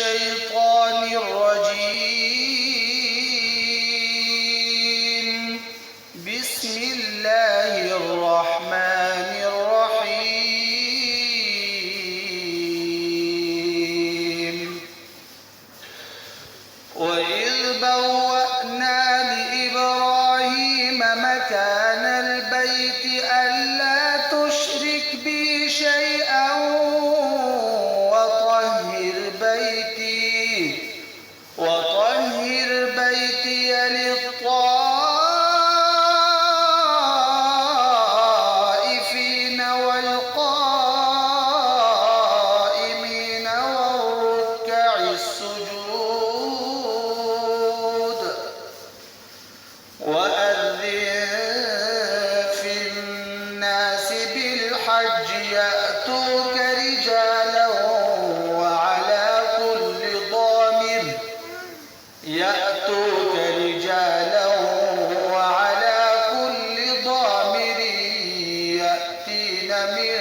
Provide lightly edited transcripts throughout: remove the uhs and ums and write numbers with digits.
الشيطان الرجيم. بسم الله الرحمن الرحيم. وإذ بوأنا لإبراهيم مكان البيت ألا تشرك بي شيئا وطهر بيتي للطائفين والقائمين والركع السجود. وأذن في الناس بالحج يأتوك رجالا وعلى كل ضامر يأتين من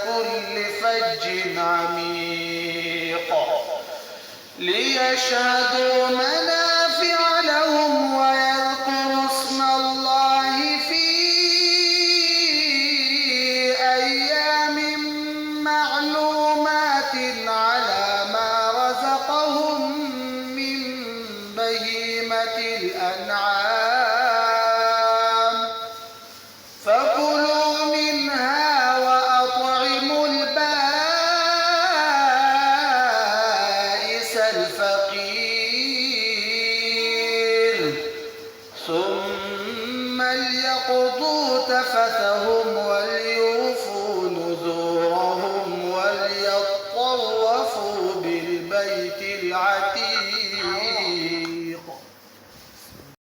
كل فج عميق ليشهدوا منافع لهم ويذكروا اسم الله في أيام معلومات على ما رزقهم من بهيمة الأنعام. فكلوا منها وأطعموا البائس الفقير ثم ليقضوا تفثهم وليوفوا نذورهم وليطوفوا بالبيت العتيق.